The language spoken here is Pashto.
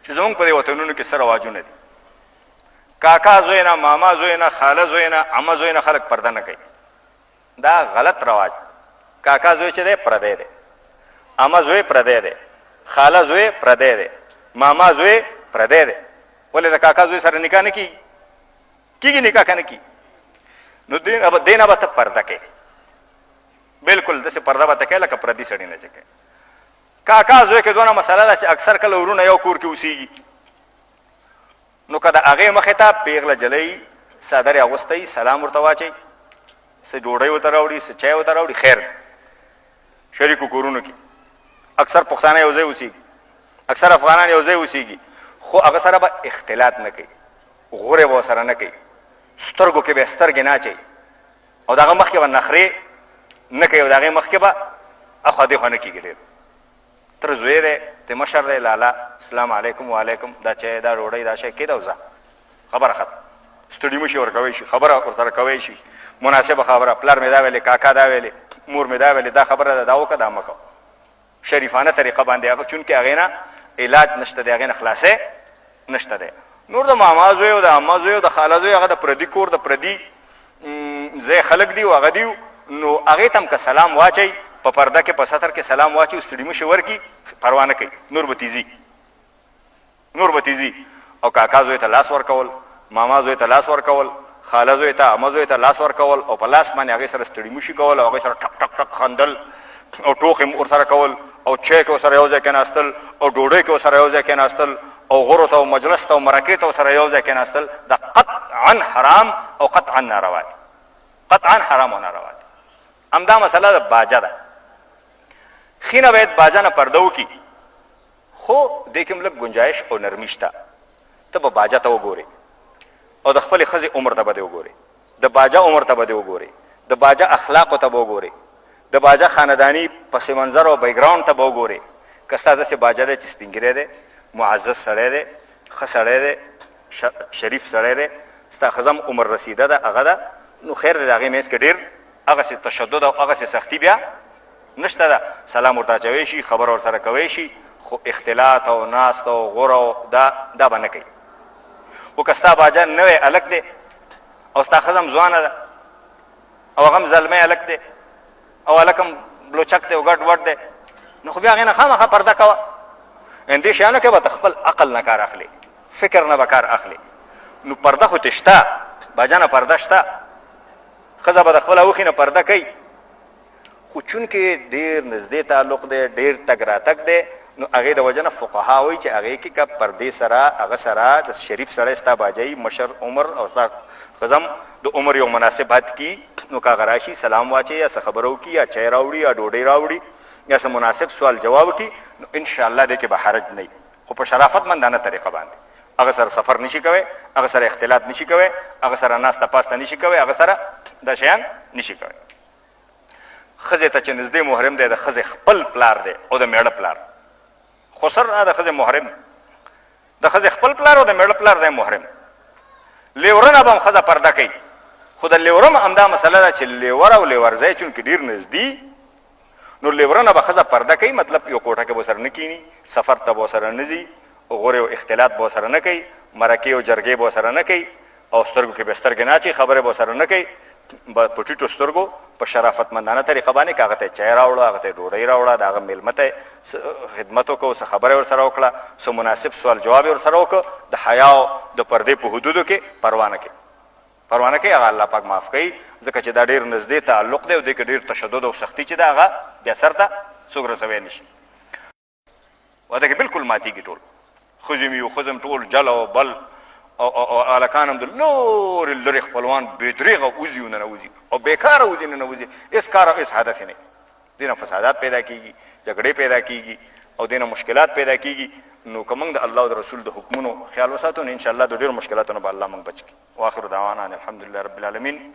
چې زمونږ په دې وطنونو کې څه رواجونه دي. کاکا زوی نه، ماما زوی نه، خاله زوی نه، عمه زوی نه خلک پرده نه کوي. دا غلط رواج. کاکا زوی چې دی پردی دی، عمه زوی پردی دی، خاله زوی پردی دی، ماما زوی پردی دی. ولې د کاکا زوی سره نکاح نه کېږي نکاح که نه کېږي. نو دې نه به ته پرده کوې، بلکل داسې پرده به ته کوې لکه پردي سړي نه چې کوې. کاکا زوی کې دونه مسله ده چې اکثر کله ورونه یو کور کې اوسېږي. نو که د هغې مخې ته پیغله جلۍ څادر یې اغوستی، سلام ورته واچوي، څه ډوډۍ ورته راوړي، څه چای ورته راوړي، خیر دی. شریکو کورونو کې اکثر پښتانه یو ځای اوسېږي، اکثر افغانان یو ځای اوسېږي، خو هغه سره به اختلاط نه کوي، غورې به ورسره نه کوي، سترګو کې به یې سترګې نه اچوي، او د هغه مخکې به نخرې نه کوي، او د هغې مخکې به اخوا دېخوا نه کېږي. ډېر تر زوی دی، ته مشر دی، لالا السلام علیکم وعلیکم، دا چای دا ډوډۍ دا شی کېده او ځه، خبره ختم. ستړي مه شي ورکوی شي، خبره ورسره کوی شي، مناسبه خبره، پلار مې دا ویلې، کاکا دا ویلې، مور مې دا ویلې، دا خبره ده، دا وکړه دا مه کوه. شریفانه طریقه باندې هغه، چونکې هغې نه علاج نشته دی، هغې نه خلاصې نشته دی. نور د ماما زوی او د عمه زوی او د خاله زوی هغه د پردي کور د پردي ځای خلک دي او هغه دي، نو هغې ته هم که سلام واچوي په پرده کې په ستر کې سلام واچوي، ستړي مشي ورکړي، پروا نه کوي، نور به تیزي. او کاکا زوی ته لاس ورکول، ماما زوی ته لاس ورکول، خاله زوی ته، عمه زوی ته لاس ورکول، او په لاس باندې هغې سره ستړي مشي کول، او هغې سره ټک ټک ټک خندل، او ټوکې ورسره کول، او چای کې ورسره یو ځای کېناستل، او ډوډۍ کې ورسره یو ځای کېناستل، او غورو ته او مجلس ته او مرکې ته ورسره یو ځای کېناستل، دا قطعا حرام او قطعا ناروا دي. قطعا حرام او ناروا دي. همدا مسله د باجه ده. ښینه باید باجه نه پرده وکړي، خو دې کې هم لږ ګنجایش او نرمي شته. ته به باجه ته وګورې، او د خپلې ښځې عمر ته به دې وګورې، د باجه عمر ته به دې وګورې، د باجه اخلاقو ته به وګورې، د باجه خانداني پس منظر او بیکګراونډ ته به وګورې. که ستا داسې باجه دی چې سپین ږیری دی، معزز سړی دی، ښه سړی دی، شریف سړی دی، ستا ښځه هم عمر رسیده ده، هغه ده، نو خیر دی، د هغې منځ کې ډېر هغسې تشدد او هغسې سختي بیا نشته ده. سلام ورته اچوی شي، خبره ورسره کوی شي، خو اختلاط او ناست او غور او دا به نه کوي. خو که ستا باجه نوی هلک دی او ستا ښځه هم ځوانه ده او هغه هم زلمی هلک دی او هلک هم بلوچک دی او ګډ وډ دی، نو خو بیا هغې نه خامخا پرده کوه. دې شیانو کې به ته خپل عقل نه کار اخلي، فکر نه به کار اخلي. نو پرده خو تې شته، باجه نه پرده شته، ښځه به د خپله اوښې نه پرده کوي، خو چونکې ډېر نږدې تعلق دی، ډېر تګ راتګ دی، نو هغې د وجه نه فقها وایي چې هغې کې که پردې سره هغه سره د شریف سړی ستا باجه مشر عمر او ستا ښځه هم د عمر یو مناسب حد کي، نو که هغه راشي سلام واچي یا څه خبره وکړي یا چای راوړي یا ډوډۍ راوړي یا څه مناسب سوال جواب وکړي، نو انشاءالله دې کې به حرج نه وي. خو په شرافت مندانه طریقه باندې هغه سره سفر نشي کوی، هغه سره اختلاط نشي کوی، هغه سره ناسته پاسته نشي کوی، هغه سره دا شیان نشي کوی. ښځې ته چې نږدې محرم دی د ښځې خپل پلار دی او د میړه پلار، خسر د ښځې محرم، د ښځې خپل پلار او د میړه پلار دی محرم. لیورنه به هم ښځه پرده کوي، خو د لیورم همدا مسله ده چې لیور او لیورځی چونکې ډېر نږدې، نو لیورنه به ښځه پرده کوي، مطلب یو کوټه کې به ورسره نه کښېني، سفر ته به ورسره نه ځي، غورې او اختلاط به ورسره نه کوي، مرکې او جرګې به ورسره نه کوي، او سترګو کې به سترګې نه اچوي، خبرې به ورسره نه کوي، په ټیټو سترګو په شرافتمندانه طریقه باندې که هغه ته یې چای راوړه، هغه ته یې ډوډۍ راوړه، د هغه میلمه ته خدمت وکړه، څه خبره یې ورسره وکړه، څه مناسب سوال جواب یې ورسره وکړه، د حیا او د پردې په حدودو کې پروا نه کوي، هغه الله پاک معاف کوي، ځکه چې دا ډېر نږدې تعلق دی او دې کې ډېر تشدد او سختي چې ده هغه بیا سر ته څوک رسوی نه شي. واده کې بلکل ماتېږي ټول، ښځې مې یو ښځه م ټول جل او بل او هلکان هم د لورې لرې خپلوان بې درېغه وځي او ننوځي او بېکاره وځي ننوځي، هېڅ کار او هېڅ هدف یې نه وي. دې نه فسادات پیدا کېږي، جګړې پیدا کېږي او دې نه مشکلات پیدا کېږي. نو که موږ د الله او د رسول د حکمونو خیال وساتو، نو انشاءالله د ډېرو مشکلاتو نه به الله موږ بچ کړي. واخر دعوانا ان الحمدلله رب العالمین.